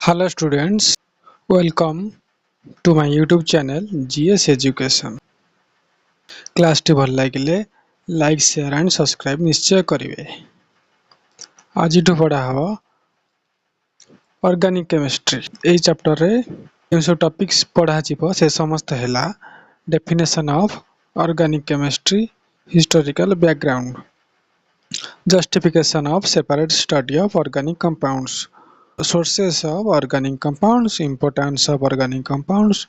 Hello students, welcome to my YouTube channel GS Education. Class T भल लागिले like share and subscribe निश्चय करिवे। आज पढ़ा हम ऑर्गेनिक केमिस्ट्री ए चैप्टर रे जो टॉपिक्स पढ़ा जीवो से समस्त हैला definition of organic chemistry, historical background, justification of separate study of organic compounds, sources of organic compounds, importance of organic compounds,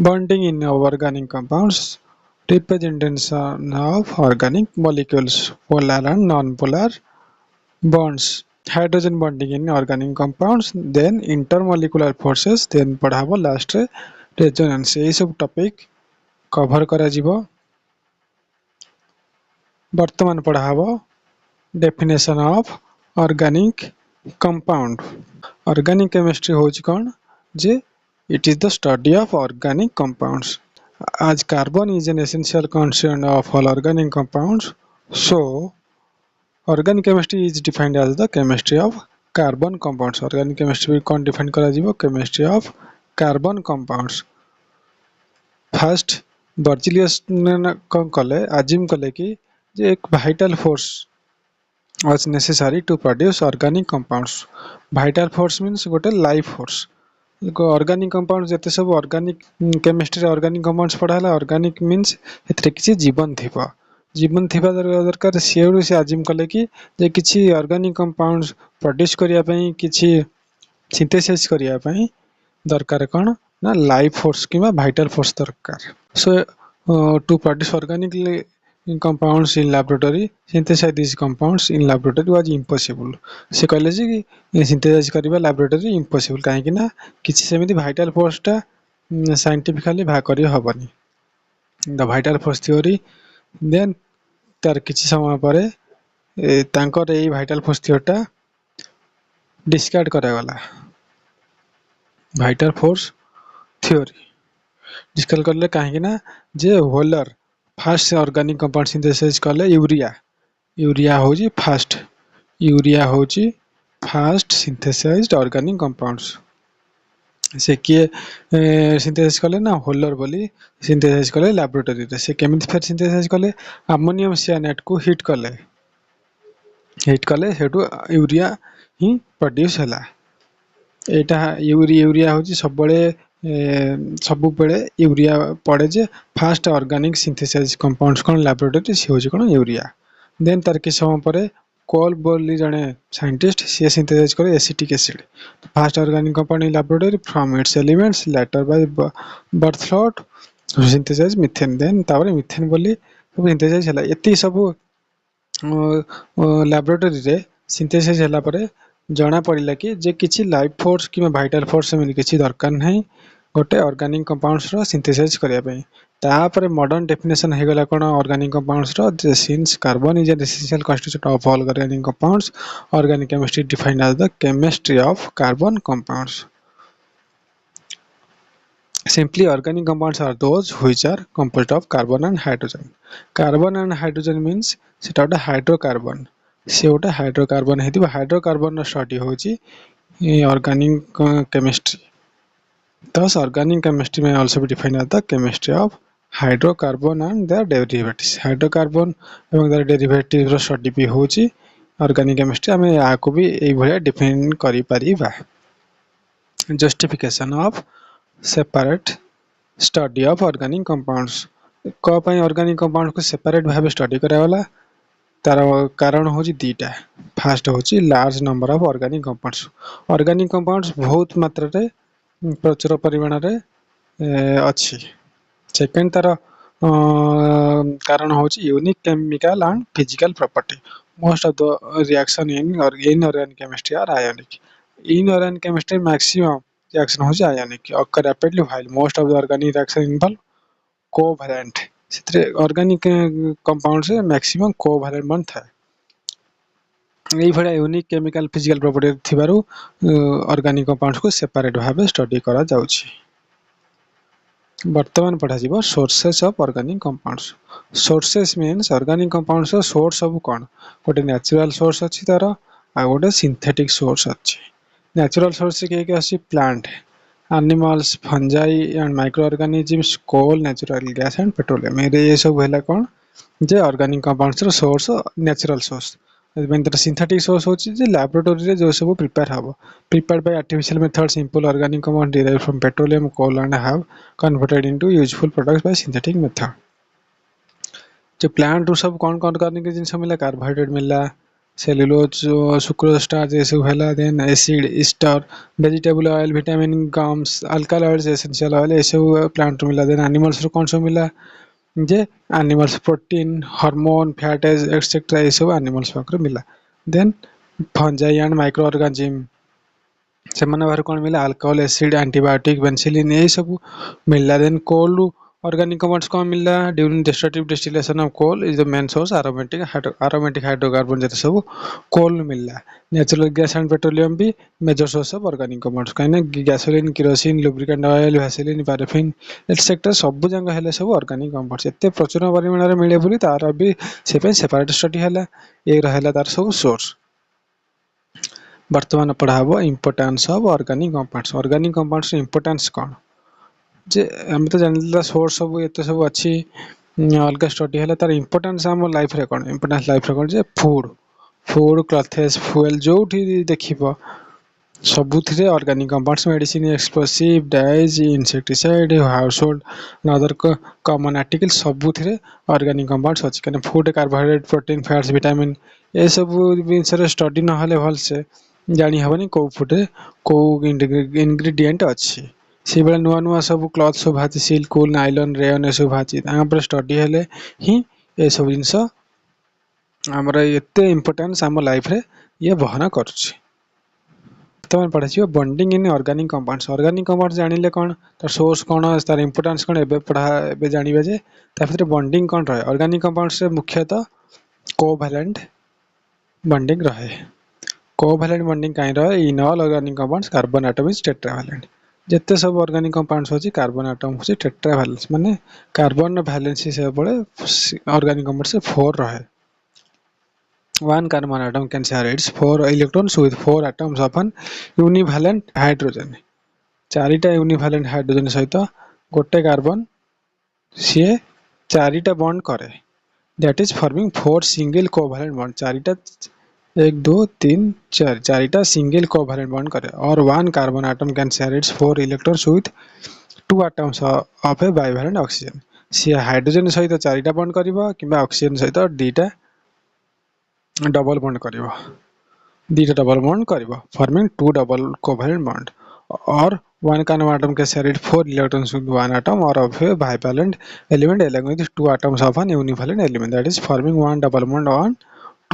bonding in organic compounds, representation of organic molecules, polar and non-polar bonds, hydrogen bonding in organic compounds, then intermolecular forces, then पढ़ाबो last रे resonance. यही सब topic cover करा जीवो। वर्तमान पढ़ाबो definition of organic compound. Organic chemistry होची कोन जे it is the study of organic compounds. आज carbon is an essential constituent of all organic compounds, so organic chemistry is defined as the chemistry of carbon compounds. Organic chemistry कोन define करा जीवो? Chemistry of carbon compounds. First Berzelius ने कोन कले assume कले कि जे एक vital force was necessary to produce organic compounds. Vital force means गोटे life force. ऑर्गेनिक कंपाउंड जते सब ऑर्गेनिक केमिस्ट्री ऑर्गेनिक कंपाउंड्स पढ़ाला। ऑर्गेनिक मींस एतरे किछि जीवन थिबा दरकार। सेउडु से अज्यूम कले कि जे किछि ऑर्गेनिक कंपाउंड्स प्रोड्यूस करिया पई किछि सिंथेसाइज करिया पई दरकार कोन ना लाइफ फोर्स किबा वाइटल फोर्स दरकार। So to produce organic compounds in laboratory, synthesize these compounds in laboratory was impossible. से कहले जे कि सिंथेसाइज करबा laboratory impossible काहे कि ना किछि सेमिति vital force टा scientifically भा करि हबनी। the vital force theory then तार किछि समय परे तांकर एई vital force theory टा डिस्कार्ड करा गला। vital force theory डिस्कार्ड करले काहे कि ना जे होलर फास्ट ऑर्गेनिक कंपाउंड सिंथेसाइज कले यूरिया होजी फास्ट सिंथेसाइज्ड ऑर्गेनिक कंपाउंड्स। से किए सिंथेसाइज कले ना होलर बोली सिंथेसाइज कले लैबोरेटरी रे। से केमिति फेर सिंथेसाइज कले अमोनियम साइनाइड को हीट कले हेटु यूरिया ही प्रोड्यूस होला। एटा यूरिया होजी सब बेले यूरिया पड़े जे फास्ट ऑर्गेनिक सिंथेसाइज कंपाउंड्स कोन लैबोरेटरी से होजी कोन यूरिया। देन तार के समय परे कोल बोली जने साइंटिस्ट से सिंथेसाइज करे acetic acid first organic compound in laboratory from its elements later by Berthelot synthesize methane. Then तापर मीथेन बोली सब सिंथेसाइज हला। एती सब लैबोरेटरी रे सिंथेसाइज हला परे जना पड़िला कि जे किछि लाइफ फोर्स कि वाइटल फोर्स में किछि दरकार नहीं गोटे ऑर्गेनिक कंपाउंड्स रो सिंथेसाइज करिया पई। तापरे मॉडर्न डेफिनेशन हे गला कोन ऑर्गेनिक कंपाउंड्स रो जे since carbon is an essential constituent of all organic compounds, organic chemistry defined as the chemistry of carbon compounds. Simply organic compounds are those which are composed of carbon and hydrogen. Carbon and hydrogen means सेटा गोटे hydrocarbon. से गोटे hydrocarbon हेतिबा hydrocarbon study होची organic chemistry. Thus organic chemistry may also be defined as the chemistry of hydrocarbon and their derivatives. Hydrocarbon एवं their derivatives row study भी होची organic chemistry. हमें या को भी एई भलिया डिफाइन करि परिबा। Justification of separate study of organic compounds. को पई ऑर्गेनिक कंपाउंड को सेपरेट भाबे स्टडी करावला तार कारण होची दीटा। फर्स्ट होची large number of organic compounds. Organic compounds बहुत मात्रा रे प्रचुर परिमाण रे अछि। सेकंड तार कारण होची unique chemical and physical property. Most of the reaction in organic chemistry are ionic. In organic chemistry maximum reaction होची ionic occur rapidly while most of the organic reaction involve covalent। सेतरे organic compound से maximum covalent bond थाए। एई भलिया unique chemical physical property थिबारु organic compounds को separate भाबे study करा जाउची। वर्तमान पढ़ा जीवो sources of organic compounds. Sources means organic compounds रो सोर्स सब कोन गोटे नेचुरल सोर्स अछि तार आ गोटे सिंथेटिक सोर्स अछि। नेचुरल सोर्स के आसी plant animals fungi and micro organisms coal natural gas and petroleum ये सब है कौन जे ऑर्गेनिक कंपाउंड्स रो source natural source synthetic source होची जे लैबोरेटरी रे जो सब प्रिपेयर हबो prepared by artificial method simple organic compound derived from petroleum coal and have converted into useful products by synthetic method जो प्लांट रू सब कौन कौन करने के जिनसे मिला कार्बोहाइड्रेट मिला सेलुलोज सुक्रोज स्टार्च ये सब है then acid ester vegetable oil vitamin gums alkyl oils essential oil ये सब प्लांट रू मिला देन एनिमल्स रू कौन सब मिला जे animals protein hormone fats etcetera ये सब एनिमल्स पाखरे मिला then fungi and micro organism से बाहर कौन मिला अल्कोहल एसिड एंटीबायोटिक पेनिसिलिन ये सब मिला देन कोल रू ऑर्गेनिक कंपाउंड्स कौन मिला during destructive distillation of coal is the main source aromatic hydrocarbon जैसे सब कोल मिला नेचुरल गैस एंड पेट्रोलियम भी major source of organic compounds कहीं gasoline kerosene lubricant oil vaseline paraffin etcetera सब जंग हेले सब ऑर्गेनिक कंपाउंड्स एते प्रचुर परिमाण में मिले बोली तार भी सेपरेट स्टडी हैला ए रहला तार सब सोर्स वर्तमान पढ़ाबो importance of organic compounds importance कौन जे हम तो जानला सोर्स सब एते सब अच्छी अलग स्टडी है तार इंपोर्टेंस आम लाइफ रे कौन इंपोर्टेंस लाइफ रे कौन जे फूड क्लथेस फ्यूएल जो देखिबो सबुथिरे organic compounds medicine explosive dyes insecticide household other common article सबुथिरे ऑर्गेनिक कंपाउंड्स अछि कने food carbohydrate protein fats vitamin ए सब जिनसर स्टडी न हले भल से जानी हबनी को फूड रे को इंग्रेडिएंट अछि से बेला नुआ नुआ सब क्लॉथ सब भाती सिल्क वूल नायलॉन रेयन सब भाती पर स्टडी हेले ही ए सब जिनस हमर एते इंपोर्टेंस हम लाइफ रे ये बहना करूची तमन पढ़ाछि बॉन्डिंग इन ऑर्गेनिक कंपाउंड्स जानिले कोन तार सोर्स कोन तार इंपोर्टेंस कोन एबे पढ़ा एबे जानिबे जे ताफरे बॉन्डिंग कोन रहे ऑर्गेनिक कंपाउंड्स से मुख्यतः कोवैलेंट बॉन्डिंग रहे कोवैलेंट बॉन्डिंग काई रहे in all organic compounds carbon atom is tetravalent जिते सब ऑर्गेनिक कंपाउंड्स होची कार्बन एटम होची टेट्रावैलेंस माने कार्बन वैलेंसी से बड़े ऑर्गेनिक कंपाउंड से 4 रहे one carbon atom can share its 4 electrons with 4 atoms of an univalent hydrogen चारिटा यूनिवैलेंट हाइड्रोजन सहित गोटे कार्बन सी चारिटा बॉन्ड करे that is forming 4 single covalent bond चारिटा 1 2 3 4 चारिटा सिंगल कोवैलेंट बॉन्ड करे और one carbon atom can share its 4 electrons with 2 atoms of a bivalent oxygen सी हाइड्रोजन सहित चारिटा बॉन्ड करिवो किबा ऑक्सीजन सहित दीटा डबल बॉन्ड करिवो दीटा डबल बॉन्ड करिवो फॉर्मिंग 2 डबल कोवैलेंट बॉन्ड और one carbon atom can share it 4 electrons with one atom or of a bivalent element along with 2 atoms of an univalent element that is forming one double bond on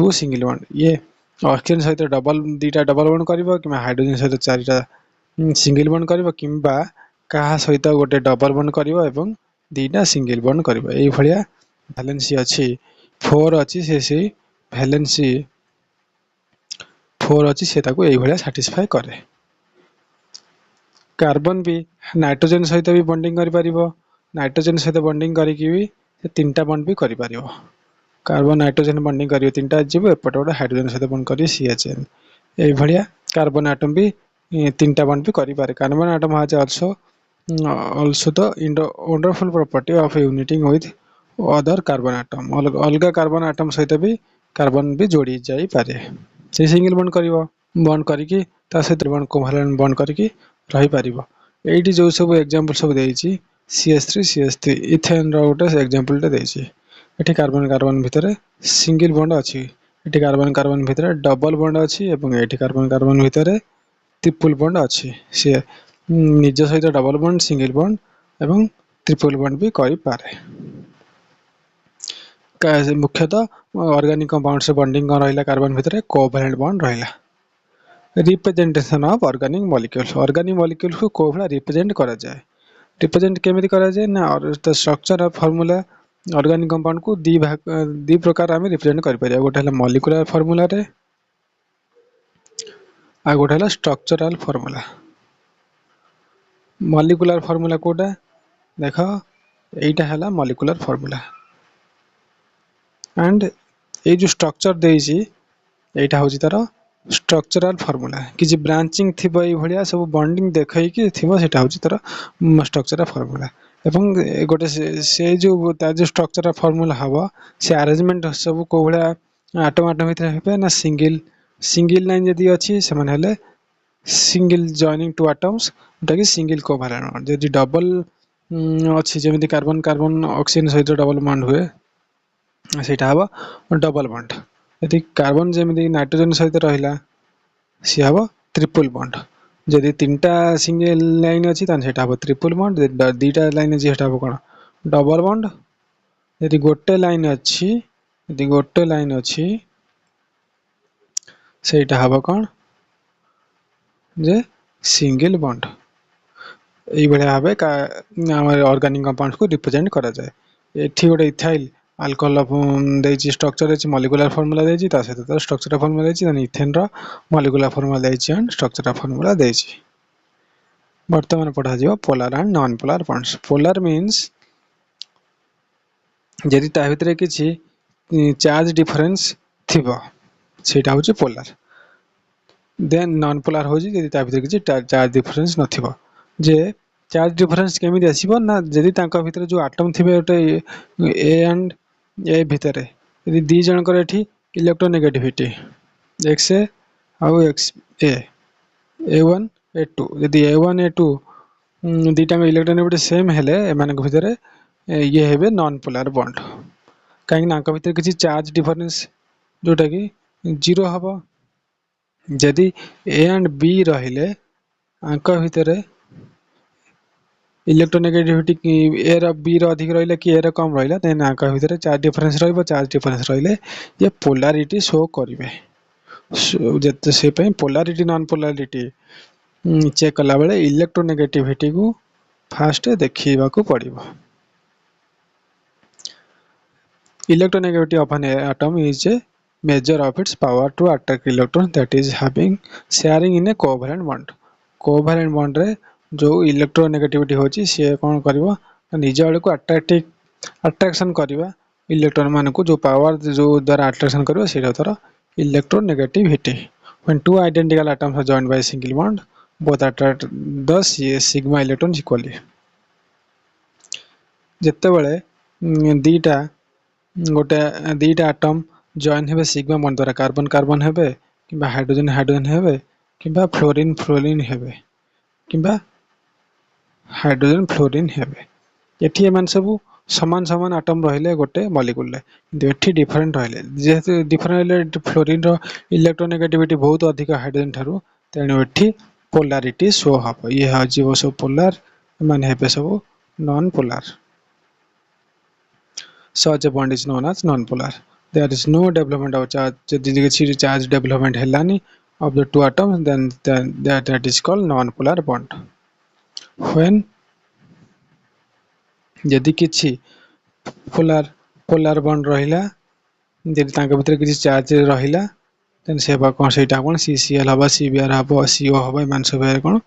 2 single bond ये oxygen सहित double दीटा double bond करिवो कि hydrogen सहित चारिटा single bond करिवो किंबा कहा सहित गोटे double bond करिवो एवं दीटा सिंगल बॉन्ड करिवो एई भलिया वैलेंसी अछि 4 अछि से वैलेंसी 4 अछि से ताको एई भलिया सैटिस्फाई करे कार्बन भी नाइट्रोजन सहित भी बॉन्डिंग करि परिबो नाइट्रोजन सहित बॉन्डिंग करी की भी से तीनटा बॉन्ड भी करि परिबो कार्बन नाइट्रोजन बॉन्डिंग करियो तीनटा जीव एपटे गोटे हाइड्रोजन सहित बॉन्ड करी CHN ए भलिया कार्बन एटम भी तीनटा बॉन्ड भी करि पारे carbon atom has also the wonderful property of uniting with other carbon atom अलग कार्बन एटम सहित भी कार्बन भी जोड़ी जाई पारे से सिंगल बॉन्ड करिवो बॉन्ड करी की ता सहित बॉन्ड कोवैलेंट बॉन्ड करी की रही पारिबो एठी जो सब एग्जांपल सब देइछि CH3 इथेन रो गोटे एग्जांपल टे देइछि एठी कार्बन कार्बन भितरे सिंगल बॉन्ड अछि एठी कार्बन कार्बन भितरे डबल बॉन्ड अछि एवं एठी कार्बन कार्बन भितरे ट्रिपल बॉन्ड अछि से निज सहित डबल बॉन्ड सिंगल बॉन्ड एवं ट्रिपल बॉन्ड भी करि पारे मुख्यतः ऑर्गेनिक कंपाउंड से बॉन्डिंग कर रहिला कार्बन भितरे कोवैलेंट बॉन्ड रहिला रिप्रेजेंटेशन ऑफ ऑर्गेनिक मॉलिक्यूल्स को कोभला रिप्रेजेंट करा जाए रिप्रेजेंट केमिति करा जाए ना और the structure of formula organic compound को दी प्रकार हम रिप्रेजेंट कर परिया गोटे हला मॉलिक्यूलर फार्मूला रे आ गोटे हला स्ट्रक्चरल फार्मूला मॉलिक्यूलर फार्मूला कोटा देखो एटा हला मॉलिक्यूलर फार्मूला एंड ए जो स्ट्रक्चर देइछि एटा होछि तार स्ट्रक्चरल फॉर्मूला किसी ब्रांचिंग थिबो ए भलिया सब बॉन्डिंग देखै कि थिबो सेटा होची तर स्ट्रक्चरल फॉर्मूला एवं गोटे से जो ता जो स्ट्रक्चरल फॉर्मूला हबो से अरेंजमेंट सब को भलिया आटम आटम भितर हेबे ना सिंगल लाइन जदी अछि से माने हले सिंगल जॉइनिंग टू एटम्स टा कि सिंगल कोवैलेंट बॉन्ड जदी डबल अछि जेमिति कार्बन कार्बन ऑक्सीजन सहित डबल बॉन्ड हुए सेटा हबो डबल बॉन्ड यदि कार्बन जेमिति नाइट्रोजन सहित रहिला सी हबो ट्रिपल बॉन्ड जदि तीनटा सिंगल लाइन अछि तान सेटा हबो ट्रिपल बॉन्ड दीटा लाइन अछि सेटा हबो कोन डबल बॉन्ड यदि गोटे लाइन अछि सेटा हबो कोन जे सिंगल बॉन्ड এই ভলিয়া ভাবে আমার অর্গানিক কম্পাউন্ডস को रिप्रेजेंट करा जाए एठी गोटे इथाइल अल्कोहल देछि स्ट्रक्चर अछि मॉलिक्यूलर फार्मूला देछि ता सहित तो स्ट्रक्चरल फार्मूला देछि तने इथेन रो मॉलिक्यूलर फार्मूला देछि एंड स्ट्रक्चरल फार्मूला देछि वर्तमान पढ़ा जिवो polar and non polar bonds polar means यदि ता भितरे किछि चार्ज डिफरेंस थिबो सेटा होछि पोलर देन नॉन पोलर होछि यदि ता भितरे किछि चार्ज डिफरेंस नथिबो जे चार्ज डिफरेंस केमिति आसीबो ना यदि तांका भितरे जो एटम थिबे ओटे ए एंड ए भितरे यदि दी जनकर एठी इलेक्ट्रोनेगेटिविटी x ए आउ x ए a1 a2 यदि a1 a2 दीटा में इलेक्ट्रोनेगेटिविटी सेम हेले एमान भितरे ये हेबे नॉन पोलर बॉन्ड काहे ना भितरे किछि चार्ज डिफरेंस जोटा कि जीरो हबो यदि ए एंड बी रहिले आंका भितरे इलेक्ट्रोनेगेटिविटी ए रो बी रो अधिक रहिले कि ए रो कम रहिले देन आंका भितरे चार्ज डिफरेंस रहइबो चार्ज डिफरेंस रहिले ये पोलैरिटी शो करिवे जते से पे पोलैरिटी नॉन पोलैरिटी चेक कला बेले इलेक्ट्रोनेगेटिविटी को फास्ट देखिबा को पड़िबो electronegativity of an atom is a measure of its power to attract electrons that is having sharing in a covalent bond रे जो इलेक्ट्रोनेगेटिविटी होची से कोन करबो निज आले को अट्रैक्शन करबा इलेक्ट्रॉन मान को जो पावर जो द्वारा अट्रैक्शन करबो सेटा तर electronegativity when two identical atoms are joined by a single bond both attract the sigma electrons equally जत्ते बेले दीटा गोटे दीटा एटम जॉइन हेबे सिग्मा बॉन्ड द्वारा कार्बन कार्बन हेबे किबा हाइड्रोजन हाइड्रोजन हेबे किबा फ्लोरीन फ्लोरीन हेबे किबा हाइड्रोजन फ्लोरीन हेबे एठी एमान सब समान समान एटम रहिले गोटे मॉलिक्यूल ले किंतु एठी डिफरेंट रहिले जेहेतु डिफरेंट रहिले फ्लोरीन रो इलेक्ट्रोनेगेटिविटी बहुत अधिक हाइड्रोजन थारु तेनु एठी पोलैरिटी शो हबो ये ह जीव सब पोलर मान हेबे सब non polar such a bond is known as non-polar. There is no development of charge. Jodi charge development helani of the two atoms, then that is called non-polar bond. When यदि किछि polar bond रहिला यदि तांका भितर किछि charge रहिला then सेबा कोन सेटा कोन CCl हबा CBr हबा CO हबा मान सब कोन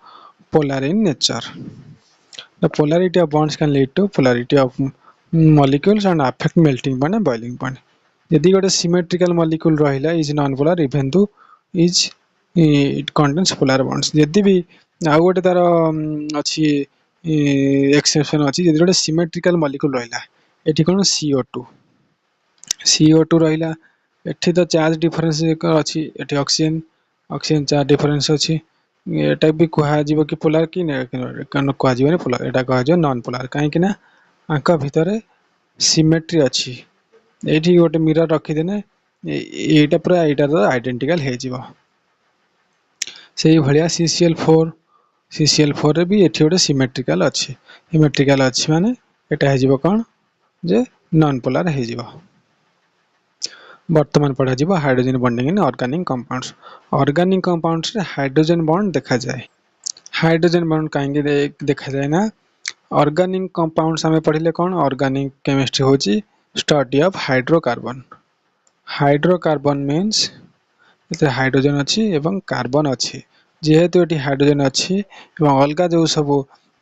polar in nature. The polarity of bonds can lead to polarity of molecules and affect melting point and boiling point यदि गोटे symmetrical molecule रहिला is non-polar even though is it contains polar bonds यदि भी आ गोटे तार अछि exception अछि यदि गोटे symmetrical molecule रहिला एठी कोन CO2 रहिला एठी तो चार्ज डिफरेंस अछि एठी ऑक्सीजन चार्ज डिफरेंस अछि एटा भी कहा जीव कि पोलर कि कन कहा जीव ने पोलर एटा कहा जो नॉन पोलर काहे कि ना आंका भितरे सिमेट्री अछि एठी गोटे मिरर रखि देने एटा पूरा एटा तो आइडेंटिकल हे जीव सेही भलिया CCl4 रे भी एठी गोटे सिमेट्रिकल अछि माने एटा हे जीव कोन जे नॉन पोलर हे जीव वर्तमान पढ़ा जीव hydrogen bonding in organic compounds रे हाइड्रोजन बॉन्ड देखा जाए हाइड्रोजन बॉन्ड काहेंगे देखा जाए ना ऑर्गेनिक कंपाउंड्स हमें पढ़िले कौन ऑर्गेनिक केमिस्ट्री होची स्टडी ऑफ हाइड्रोकार्बन मींस एते हाइड्रोजन अछि एवं कार्बन अछि जेहेतु एटी हाइड्रोजन अछि एवं अलगा जो सब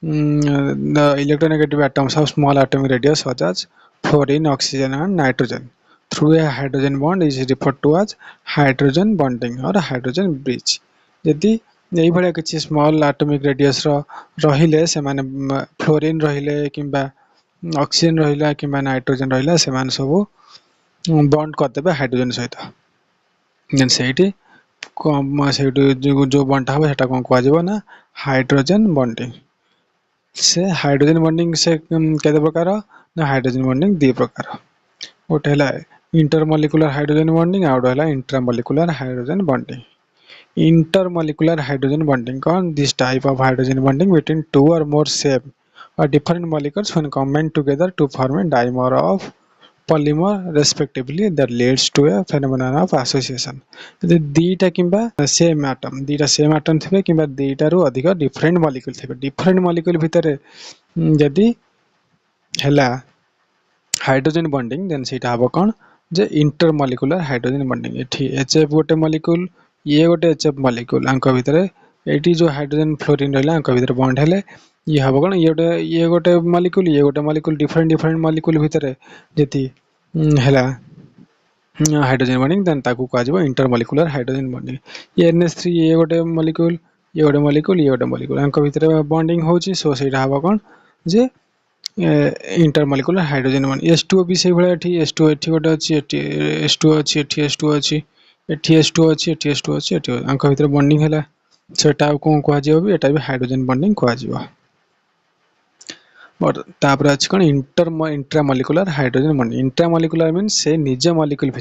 electronegative atoms of small atomic radius such as fluorine oxygen and nitrogen through a hydrogen bond is referred to as hydrogen bonding or hydrogen bridge. यदि यही भलिया किसी स्मॉल एटॉमिक रेडियस रहिले से माने फ्लोरीन रहिले किंबा ऑक्सीजन रहिला किंबा नाइट्रोजन रहिला से माने सब बॉन्ड करदेबे हाइड्रोजन सहित देन सेठी जो बॉन्ड हबो सेटा कोन कहजिवो ना हाइड्रोजन बॉन्डिंग से हाइड्रोजन बॉन्डिंग से केते प्रकार ना हाइड्रोजन बॉन्डिंग दो प्रकार गोटे है इंटरमॉलिक्यूलर हाइड्रोजन बॉन्डिंग और गोटे है intramolecular hydrogen bonding intermolecular hydrogen bonding on this type of hydrogen bonding between two or more same or different molecules when combined together to form a dimer of polymer respectively that leads to a phenomenon of association यदि दीटा किंबा same atom थिबे किंबा दीटा रु अधिक different molecule थिबे different molecule भितर यदि हैला hydrogen bonding then सेटा हबो कोन जे इंटरमॉलिक्यूलर हाइड्रोजन बॉन्डिंग एठी HF गोटे मॉलिक्यूल ये गोटे HF मॉलिक्यूल आंक भितर एटी जो हाइड्रोजन फ्लोरीन रहला आंक भितर बॉन्ड हेले ये हबो कोन ये गोटे मॉलिक्यूल डिफरेंट मॉलिक्यूल भितर जति हैला हाइड्रोजन बॉन्डिंग देन ताकू कहजिवो इंटरमॉलिक्यूलर हाइड्रोजन बॉन्डिंग ये NH3 ये गोटे मॉलिक्यूल आंक भितर बॉन्डिंग होची सो सेटा हबो कोन जे इंटरमॉलिक्यूलर हाइड्रोजन बॉन्ड H2O भी से भले एठी H2O एठी गोटे अछि एठी H2O अछि एठी H2O अछि एठी H2O अछि एठी H2O अछि एठी आंक भितर बॉन्डिंग हैला सेटा कोन कहजिवो भी एटा भी हाइड्रोजन बॉन्डिंग कहजिवो और तापर अछि कोन intramolecular hydrogen bonding intramolecular means से निज मॉलिक्यूल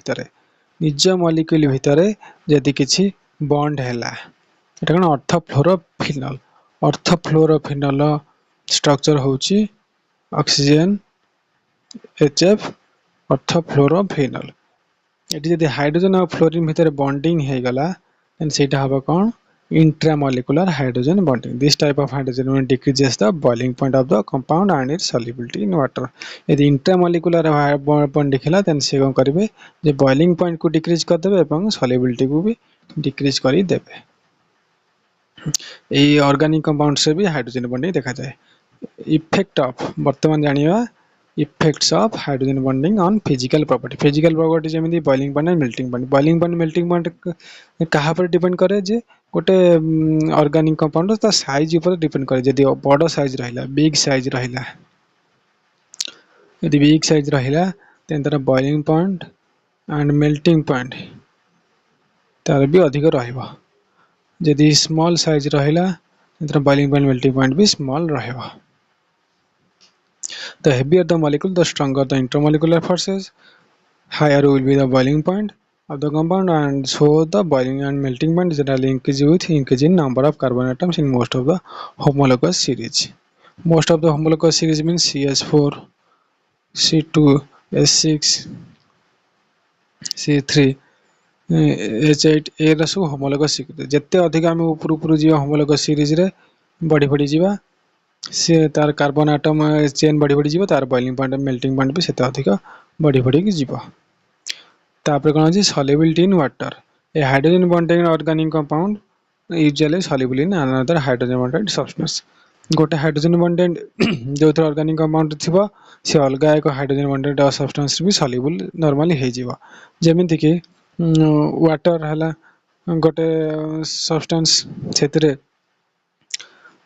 भितरे यदि किछि बॉन्ड हैला एटा कोन ऑर्थोफ्लोरोफिनॉल स्ट्रक्चर होची ऑक्सीजन HF ऑर्थोफ्लोरोफिनॉल एटी यदि हाइड्रोजन और फ्लोरीन भितर बॉन्डिंग हे गला देन सेटा हबो कोन intramolecular hydrogen bonding this type of hydrogen bond decreases the boiling point of the compound and its solubility in water यदि इंट्रामॉलिक्यूलर बॉन्ड दिखला देन से कोन करिवे जे बॉइलिंग पॉइंट को डिक्रीज कर देबे एवं सॉल्युबिलिटी को भी डिक्रीज करि देबे ए ऑर्गेनिक कंपाउंड से भी हाइड्रोजन बॉन्डिंग देखा जाए इफेक्ट ऑफ वर्तमान जानिबा effects of hydrogen bonding on physical property जेमिति boiling point and melting point कहा पर डिपेंड करे जे गोटे ऑर्गेनिक कंपाउंड ता साइज ऊपर डिपेंड करे यदि बड़ साइज रहिला बिग साइज रहिला यदि बिग साइज रहिला देन तार boiling point and melting point तार भी अधिक रहइबो यदि स्मॉल साइज रहिला तार बॉइलिंग पॉइंट मेल्टिंग पॉइंट भी स्मॉल रहइबो The heavier the molecule, the stronger the intermolecular forces. Higher will be the boiling point of the compound, and so the boiling and melting point generally increase with increase in number of carbon atoms in most of the homologous series. Most of the homologous series means CH4, C2, S6, C3, H8 ए रसु homologous series. जत्ते अधिक आमे ऊपर जीवा homologous series रे बढ़ी जीवा से तार कार्बन एटम चेन बढ़ी जीव तार बॉइलिंग पॉइंट मेल्टिंग पॉइंट भी से अधिक बढ़ी जीव तापर कोन अछि solubility in water A hydrogen bonded organic compound usually soluble in another hydrogen bonded substance गोटे हाइड्रोजन बॉन्डेड जो ऑर्गेनिक कंपाउंड थिबो से अलगा एक हाइड्रोजन बॉन्डेड सब्सटेंस भी सॉल्युबल नॉर्मली हे जीव जेमिति कि वाटर हला गोटे सब्सटेंस क्षेत्र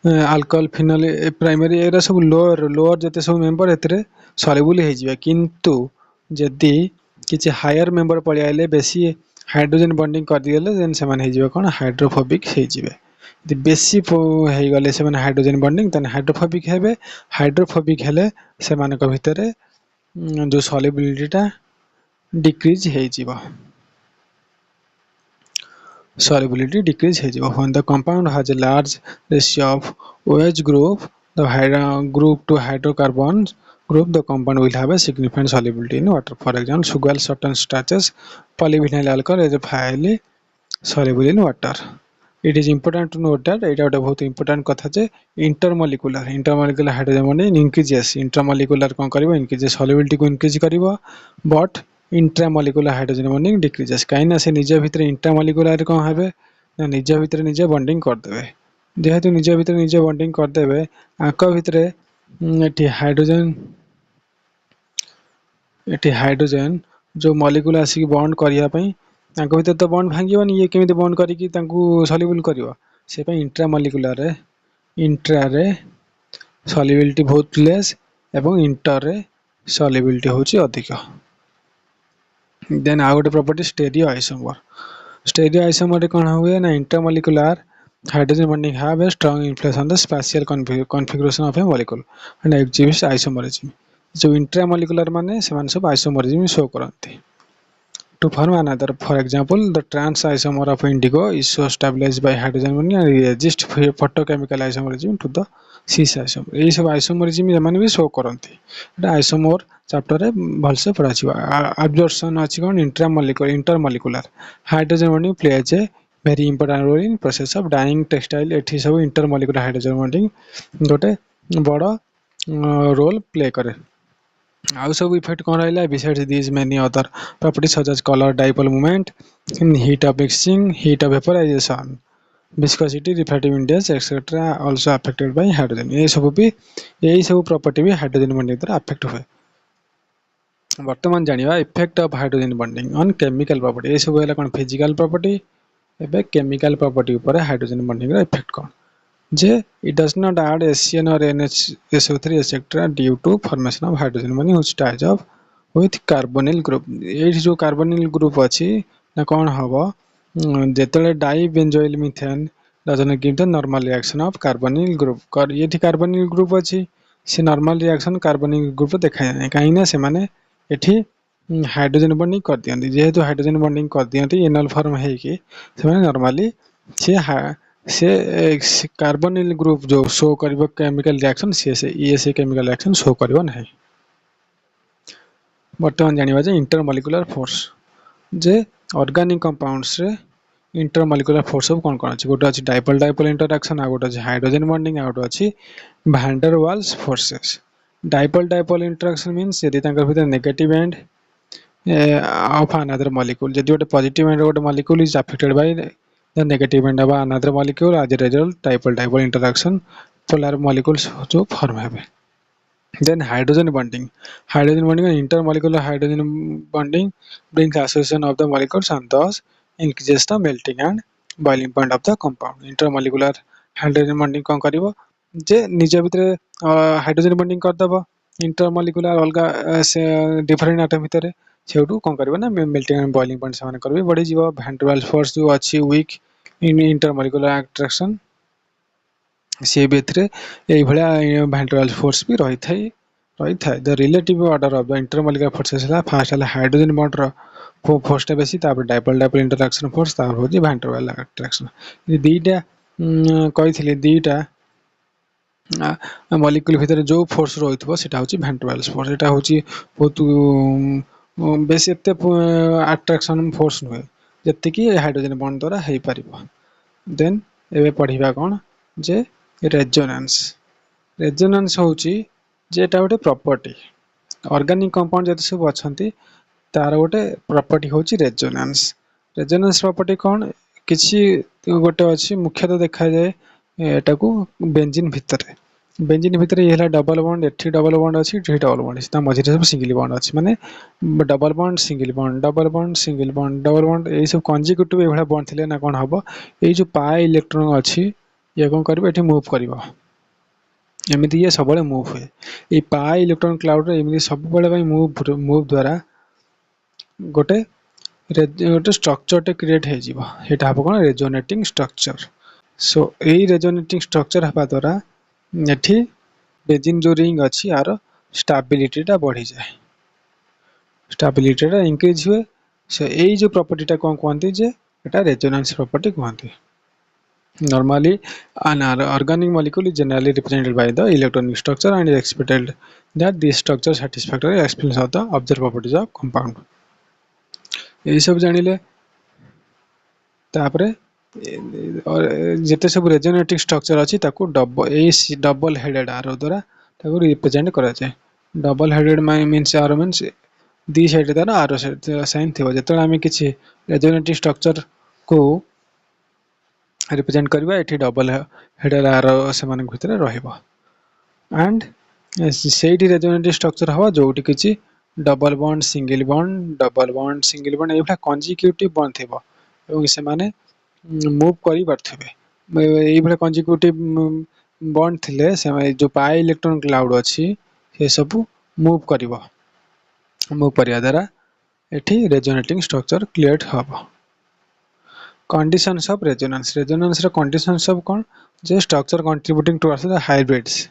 अल्कोहल फिनोल प्राइमरी एरा सब लोअर जते सब मेंबर एतरे सॉल्युबल हे जिवे किंतु जदी किछि हायर मेंबर पळि आइले बेसी हाइड्रोजन बॉन्डिंग कर दिले देन से माने हे जिवे कोन हाइड्रोफोबिक हे जिवे यदि बेसी हे गले से माने हाइड्रोजन बॉन्डिंग तन हाइड्रोफोबिक हेले से माने को भितरे जो सॉल्युबिलिटी टा डिक्रीज हे जिवो solubility decrease हे जिवो when the compound has a large ratio of OH group group to hydrocarbons group the compound will have a significant solubility in water for example sugar certain starches polyvinyl alcohol is highly soluble in water it is important to note that eta gote बहुत important कथा जे intermolecular hydrogen bonding increases intramolecular कोन करिवो increases solubility को increase करिवो but intramolecular hydrogen bonding decreases काइना से निज भितर इंट्रामॉलिक्यूलर कोन हेबे ना निज भितर निज बॉन्डिंग कर देबे जेहेतु निज भितर निज बॉन्डिंग कर देबे आक भितर एठी हाइड्रोजन जो मॉलिक्यूल आसिक बॉन्ड करिया पई तांको भीतर तो बॉन्ड भांगिबनी ये केमिति बॉन्ड करिकी तांको सॉल्युबल करिवो से पई इंट्रा रे सॉल्युबिलिटी बहुत लेस एवं इंटर रे सॉल्युबिलिटी होची अधिक देन आउ गोटे प्रॉपर्टी स्टेरियो आइसोमर रे कोन हुए ना intermolecular hydrogen bonding have a strong influence on the spatial configuration of a molecule and exhibits isomerism जो इंट्रामोलिकुलर माने सेमान सब आइसोमरिज्म शो करते to form another. For example, the trans isomer of indigo is so stabilized by hydrogen bonding and resist photochemical isomerism to the cis isomer. ये सब isomerism एमाने भी show करते एटा isomer chapter रे भलसे पढ़ा छिवा अब्जॉर्प्शन अछि कोन intermolecular hydrogen bonding plays a very important role in process of dyeing textile एठी सब इंटरमोलिकुलर हाइड्रोजन बॉन्डिंग गोटे बड़ रोल प्ले करे आउ सब इफेक्ट कौन रहा besides these many other properties such as color dipole moment heat of mixing heat of vaporization viscosity refractive index etc also affected by hydrogen यही सब प्रॉपर्टी भी हाइड्रोजन बॉन्डिंग द्वारा अफेक्ट हुए वर्तमान जानिबा effect of hydrogen bonding on chemical property ये सब हैला कोन फिजिकल प्रॉपर्टी एबे केमिकल प्रॉपर्टी ऊपर हाइड्रोजन बॉन्डिंग रा इफेक्ट कोन जे it does not add HCN or NHSO3 etc due to formation of hydrogen bonding which ties up with carbonyl group एठी जो कार्बोनिल ग्रुप अछि ना कोन हबो जेतले डाइबेंजोइल methane does not give the normal reaction of carbonyl group एठी carbonyl group अछि से normal reaction carbonyl group देखा जाय काइना से माने एठी हाइड्रोजन बॉन्डिंग कर दियंती जेहेतु हाइड्रोजन बॉन्डिंग कर दियंती एनल फॉर्म है कि से माने नॉर्मली से कार्बोनिल ग्रुप जो शो करिवो केमिकल रिएक्शन से केमिकल रिएक्शन शो करिवो नहीं वर्तमान जानिबा जे इंटरमोलिकुलर फोर्स जे ऑर्गेनिक कंपाउंड्स रे इंटरमोलिकुलर फोर्स सब कोन कोन अछि गोटे अछि डाइपोल इंटरैक्शन आ गोटे अछि हाइड्रोजन बॉन्डिंग आ गोटे अछि van der Waals forces dipole interaction means यदि तांकर भीतर negative end of another molecule जदि गोटे पॉजिटिव एंड गोटे molecule is affected by the negative end of another molecule as a result dipole interaction polar molecules जो form हेबे then hydrogen bonding and intermolecular hydrogen bonding brings association of the molecules and thus increases the melting and boiling point of the compound intermolecular hydrogen bonding कोन करिवो जे निज भितरे hydrogen bonding कर दबो intermolecular अलगा से different atom भितरे सेउटू कोन करबो ना melting and boiling point समान करबे बढ़ी जीवो वैन डर वाल्स फोर्स जो अछि वीक इन इंटरमोलिकुलर अट्रैक्शन से बेथरे एई भलिया वैन डर वाल्स फोर्स भी रही थाई the relative order of the intermolecular forces ला फर्स्ट ला हाइड्रोजन बॉन्ड रो फोर्स टा बेसी तापर डाइपोल इंटरैक्शन फोर्स तापर होजी वैन डर वाल्स अट्रैक्शन ये दीटा कहिथिले दीटा मॉलिक्यूल भितर जो फोर्स रहितबो सेटा होची वैन डर वाल्स फोर्स एटा होची बहुत बेसी एते अट्रैक्शन फोर्स नुहे जत्ते कि हाइड्रोजन बॉन्ड द्वारा हेई परिबो देन एबे पढिबा कोन जे रेजोनेंस होची जे एटा गोटे प्रॉपर्टी ऑर्गेनिक कंपाउंड जते सब अछंती तार गोटे प्रॉपर्टी होची रेजोनेंस प्रॉपर्टी कोन किछि गोटे अछि मुख्यतः देखा जाय एटा को बेंजीन भितर ये डबल बॉन्ड एठी डबल बॉन्ड अछि एठी डबल बॉन्ड अछि ता मझे सब सिंगल बॉन्ड अछि माने double bond single bond double bond single bond double bond ए सब कंजिक्यूटिव एभला बॉन्ड थिले ना कोन हबो ए जो पाई इलेक्ट्रॉन अछि ये कोन करबो एठी मूव करबो एमिति ये सबले मूव हुए ए पाई इलेक्ट्रॉन क्लाउड रे एमिति सबले भाई मूव द्वारा गोटे स्ट्रक्चर टे क्रिएट हे जिवो एटा हबो कोन रेजोनेटिंग स्ट्रक्चर सो एई रेजोनेटिंग स्ट्रक्चर हबा द्वारा एठी बेंजीन जो रिंग अछि आरो स्टेबिलिटी टा बढ़ी जाय स्टेबिलिटी टा इंक्रीज हुए सो एई जो प्रॉपर्टी टा कोन कहंती जे एटा रेजोनेंस प्रॉपर्टी कहंती normally an organic molecule is generally represented by the electronic structure and is expected that this structure satisfactory explains of the observed properties of compound एई सब जानिले तापरे जेते सब रेजोनेटिव स्ट्रक्चर अछि ताको डबल हेडेड आरो द्वारा ताको रिप्रेजेंट करा जाय डबल हेडेड मींस आरो मींस दी साइड द्वारा आरो साइन थिबो जेते हम किछि रेजोनेटिव स्ट्रक्चर को रिप्रेजेंट करबा एठी डबल हेडेड आरो से माने भितरे रहइबो एंड सेठी रेजोनेटिव स्ट्रक्चर हवा जोटी किछि डबल बॉन्ड सिंगल बॉन्ड एभला कंजिक्यूटिव बॉन्ड थिबो एवं से माने मूव करि पारथिबे एभला कंजिक्यूटिव बॉन्ड थिले से जो पाई इलेक्ट्रॉन क्लाउड अछि से सब मूव करिवो मूव करिया द्वारा एठी रेजोनेटिंग स्ट्रक्चर क्रिएट हबो कंडीशंस ऑफ रेजोनेंस रे कंडीशंस ऑफ कोन जे structure contributing towards the hybrids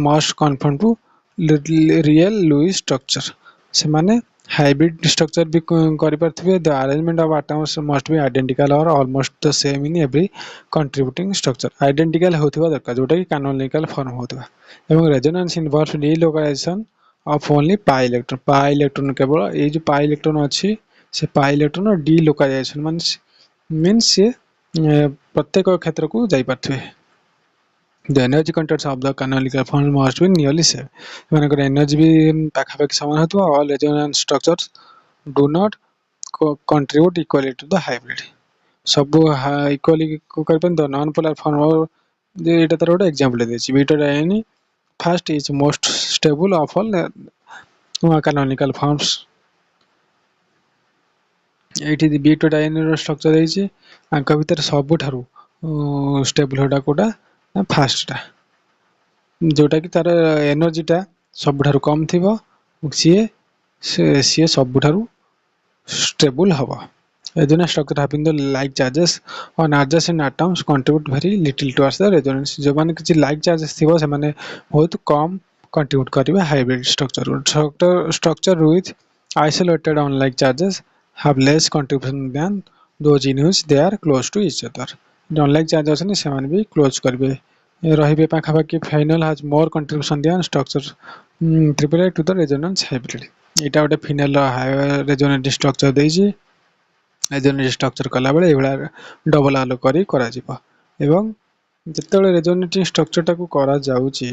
must confirm to real Lewis structure से माने हाइब्रिड स्ट्रक्चर भी करि पारथिबे the arrangement of atoms must be identical or almost the same in every contributing structure identical होथिबा दरकार जोटा कि कैनोनिकल फॉर्म होथिबा एवं resonance involves delocalization of only pi electron केवल ए जो पाई इलेक्ट्रॉन अछि से पाई इलेक्ट्रॉन डीलोकाइजेशन मीन्स से प्रत्येक क्षेत्र को जाई पारथिबे the energy contents of the canonical form must be nearly same मानकर एनर्जी भी पाखापाखि समान होतो all resonance structures do not contribute equally to the hybrid सब इक्वली को करपन द नॉन पोलर फॉर्म जे एटा तर गोटे एग्जांपल देछि butadiene first is most stable of all canonical forms एठी बीटा डायनी रो स्ट्रक्चर देछि आंक भीतर सब थारु स्टेबल होटा कोटा फास्ट टा जोटा कि तार एनर्जी टा सबठारु कम थिबो सी सबठारु स्टेबल हबो resonance structure having the like charges on adjacent atoms contribute very little towards the resonance जो माने किछि like charges थिबो से माने बहुत कम contribute करिवे hybrid structure with isolated unlike charges have less contribution than those in which they are close to each other unlike charges ने से माने भी close करिवे रहिबे पाखापाखि final has more contribution than structure triple to the resonance hybrid एटा गोटे final resonance structure देछि resonating structure कला बेले एभला डबल आलो करी करा जिवो एवं जतेबेले रेजोनेटिंग स्ट्रक्चर टाकू करा जाउची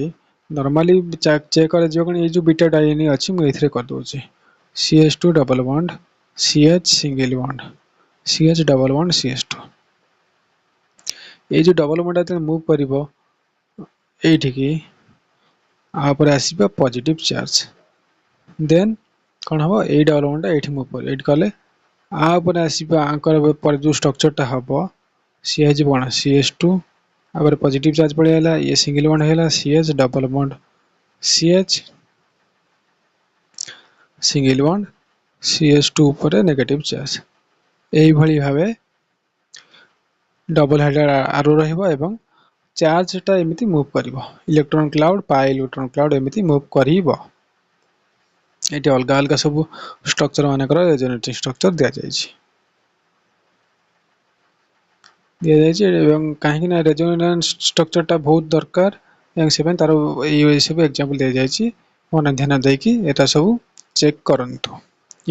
नॉर्मली चेक करा जिवो कनी ए जो बीटा डायनी अछि मु एथरे कर दोची CH2 double bond CH single bond CH double bond CH2 ए जो डबल बॉन्ड आते मूव करिवो एठी की आ पर आसीबा पॉजिटिव चार्ज देन कोन हबो ए डबल बॉन्ड एठी मूव कर एठी कले आ पर आसीबा आंकर पर जो स्ट्रक्चर टा हबो CH बॉन्ड CH2 आबर पॉजिटिव चार्ज पड़े हला ये सिंगल बॉन्ड हला CH double bond CH single bond CH2 ऊपर नेगेटिव चार्ज एही भली भाबे डबल हेडर आरो रहइबो एवं चार्ज टा एमिति मूव करिवो electron cloud pi electron cloud एमिति मूव करिवो एटी अलगा अलगा सब स्ट्रक्चर मानकर रेजोनेटिंग स्ट्रक्चर दिया जाइए एवं कहीं ना रेजोनेंस स्ट्रक्चर टा बहुत दरकार एवं सेबन तार ए सब एग्जांपल दिया जाइए मन ध्यान देकी एटा सब चेक करंतु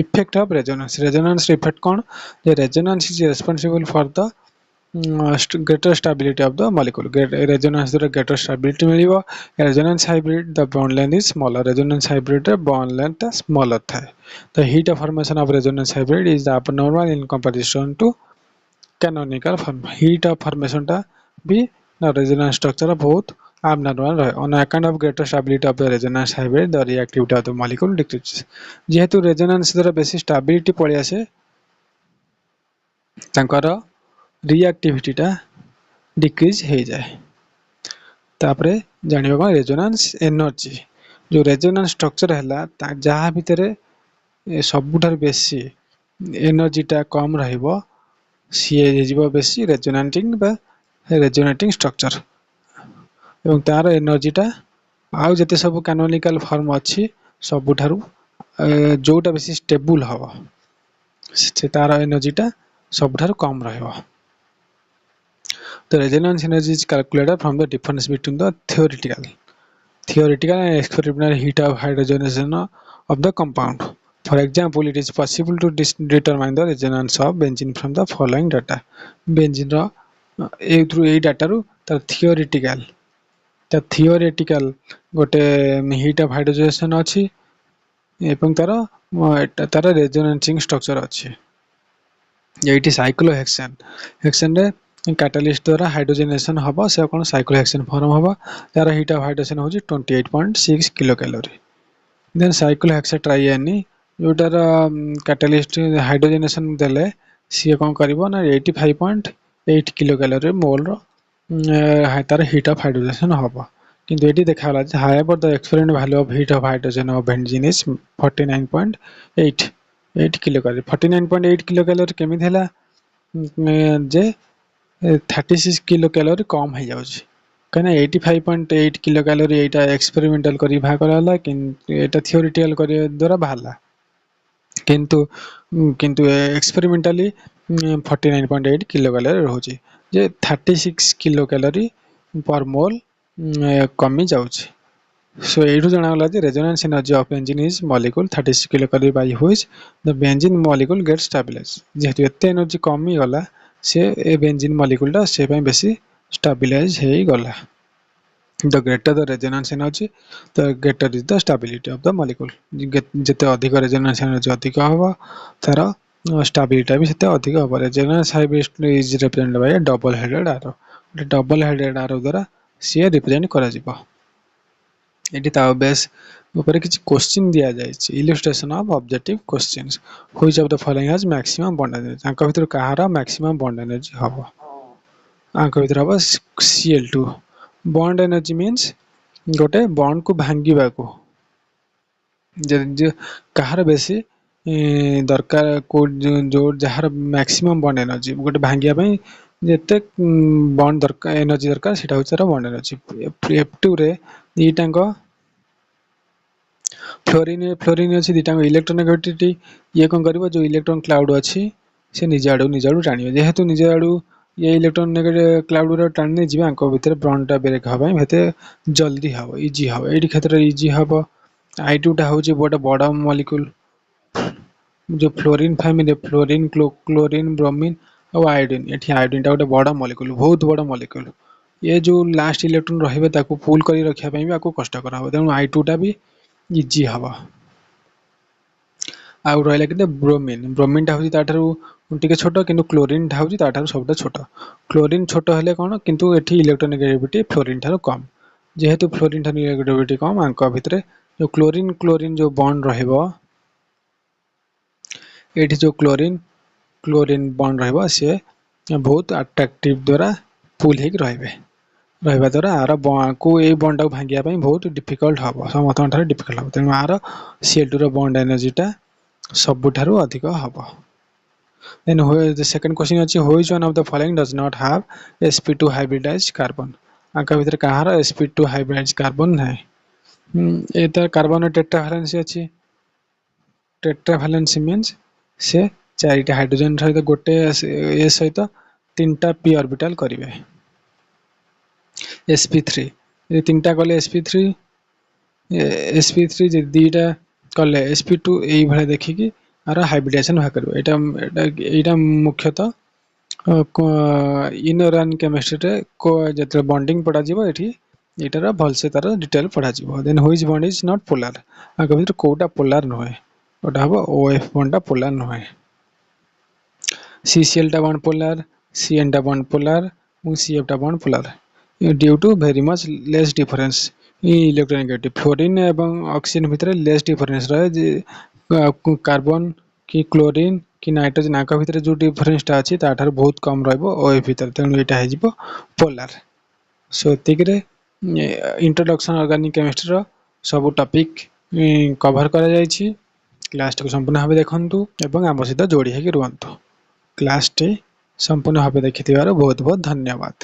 इफेक्ट ऑफ रेजोनेंस इफेक्ट कोन जे resonance is responsible for the greater stability of the molecule resonance द्वारा greater stability मिलिबो resonance hybrid the bond length is smaller resonance hybrid bond length smaller थाए the heat of formation of resonance hybrid is the abnormal in comparison to canonical form heat of formation टा भी resonance structure बहुत abnormal रहे on account of greater stability of the resonance hybrid the reactivity of the molecule decreases जेहेतु resonance द्वारा बेसी stability पड़े आसे तांकर रिएक्टिविटी टा डिक्रीज हो जाए तापरे जानिबा को रेजोनेंस एनर्जी जो रेजोनेंस स्ट्रक्चर हैला जहाँ भितर सबुठार बेसी एनर्जी टा कम रहिबो सी जीवो बेसी रेजोनेटिंग स्ट्रक्चर एवं तार एनर्जी टा आउ जते सब कैनोनिकल फॉर्म अछि सबुठार जोटा बेसी स्टेबल हबो से तार एनर्जी टा सबुठार कम रहिबो The resonance energy is calculated from the difference between the theoretical and experimental heat of hydrogenation of the compound. For example, it is possible to determine the resonance of benzene from the following data. Benzene through a data ru theoretical gote heat of hydrogenation अछि एवं तार resonating structure अछि एठी cyclohexane रे catalyst द्वारा hydrogenation हबो से कोन cyclohexane form हबो तार हीट ऑफ हाइड्रोजन होजी 28.6 किलो कैलोरी देन साइक्लोहेक्साट्राइएनी जोटार कैटालिस्ट हाइड्रोजनेशन देले सी कौन करिवो ना 85.8 किलो कैलोरी मोल रो तार हीट ऑफ हाइड्रोजनेशन हबो किंतु एटी देखाला जे however the experiment value of heat of hydrogen of benzene is 49.8 kilo calorie 49.8 kilo calorie केमिति हला जे 36 किलो कैलोरी कम हो जाउछि कहीं 85.8 किलो कैलोरी एटा एक्सपेरिमेंटल करी बाहर कराला किंतु एटा थियोरिटिकल करी द्वारा बाहरला किंतु किंतु एक्सपेरिमेंटली 49.8 किलो कैलोरी रहउछि जे 36 किलो कैलोरी पर मोल कमी जाउछि सो एठू जणागला जे resonance energy of benzene is molecule 36 kilo calorie by which the benzene molecule get stabilize जेहेतु एते एनर्जी कमी गला से ए बेंजीन मॉलिक्यूल टा से पय बेसी स्टेबलाइज हेई गला the greater the resonance energy the greater is the stability of the molecule जते अधिक resonance energy अधिक हवा तार stability भी सेते अधिक हवा resonance highest is represented by a double headed arrow double headed arrow द्वारा से रिप्रेजेंट करा जिवो एटी ता बेस ऊपर किछ क्वेश्चन दिया जाय छै illustration of objective questions which of the following has maximum bond energy तांका भीतर कहारा मैक्सिमम बॉन्ड एनर्जी हबो आंका भीतर हबो Cl2 बॉन्ड एनर्जी मीन्स गोटे बॉन्ड को भांगिबा को जे कहार बेसी दरकार को जो जहार मैक्सिमम बॉन्ड एनर्जी गोटे भांगिया पई जेते बॉन्ड दरकार एनर्जी दरकार सेटा होचरा बॉन्ड एनर्जी F2 रे दीटांको फ्लोरीन अछि दीटांको इलेक्ट्रोनेगेटिविटी ये कोन करबो जो इलेक्ट्रॉन क्लाउड अछि से निजाडू टाणियो जेहेतु निजाडू ये इलेक्ट्रॉन नेगेटिव क्लाउड रो टाणने जिबा अंको भीतर बॉन्ड टा ब्रेक हबा हेते जल्दी हबो इजी हबो एडी क्षेत्र इजी हबो I2 टा होची बड़ा मॉलिक्यूल जो fluorine family fluorine chlorine bromine और आयोडीन एठी आयोडीन टा गोटे बड़ा मॉलिक्यूल बहुत बड़ा मॉलिक्यूल ये जो लास्ट इलेक्ट्रॉन रहिबे ताको पुल करी रखिया पई भी आको कष्ट करा हबो तेनु I2 टा भी इजी हबो आउ रहला कि ब्रोमीन टा होची ताठारु टिके छोटो किंतु क्लोरीन टा होची ताठारु सबटा छोटो क्लोरीन छोटो हेले कोन किंतु एठी इलेक्ट्रोनेगेटिविटी फ्लोरीन ठारु कम जेहेतु फ्लोरीन ठारु नेगेटिविटी कम आंक भितरे जो क्लोरीन जो बॉन्ड रहइबो एठी जो क्लोरीन बॉन्ड रहइबो से बहुत अट्रैक्टिव द्वारा पुल हेक रहइबा द्वारा आर को ए बॉन्ड को भांगिया पई बहुत डिफिकल्ट हबो समतन ठार डिफिकल्ट हबो तेनु are Cl2 row bond energy टा सब ठारु अधिक हबो then the second question अछि which one of the following does not have sp2 hybridized carbon आका भीतर कहार sp2 hybridized carbon है एता कार्बन टेट्रावैलेंसी अछि टेट्रावैलेंसी मींस से चारिटा हाइड्रोजन सहित गोटे ए सहित तीनटा p ऑर्बिटल करिवे sp3 ये तीनटा कले sp3 जे दीटा कले sp2 एई भले देखि कि आर हाइब्रिडाइजेशन हो करबो एटा मुख्यतः इनऑर्गेनिक केमिस्ट्री रे को जते बॉन्डिंग पढ़ा जिवो एठी एटार भल से तार डिटेल पढ़ा जिवो then which bond is not polar आगे भीतर कोटा पोलर नहोय ओटा हबो OF बॉन्ड टा पोलर नहोय CCl टा बॉन्ड पोलर CN टा बॉन्ड पोलर और CF टा bond polar due to very much less difference electronegative fluorine एवं ऑक्सीजन भीतर लेस डिफरेंस रहे जे कार्बन कि क्लोरीन कि नाइट्रोजन आका भीतर जो डिफरेंस टा अछि ताठार बहुत कम रहबो OF भीतर तेनु एटा हे जिवो पोलर सो एतिकरे इंट्रोडक्शन ऑर्गेनिक केमिस्ट्री रो सब टॉपिक कवर करा जाय छी क्लास को संपूर्ण भाबे देखंतु एवं आम सहित जोड़ी हेकि रुहंतु क्लास टे संपूर्ण भाबे देखिथिबार बहुत बहुत धन्यवाद।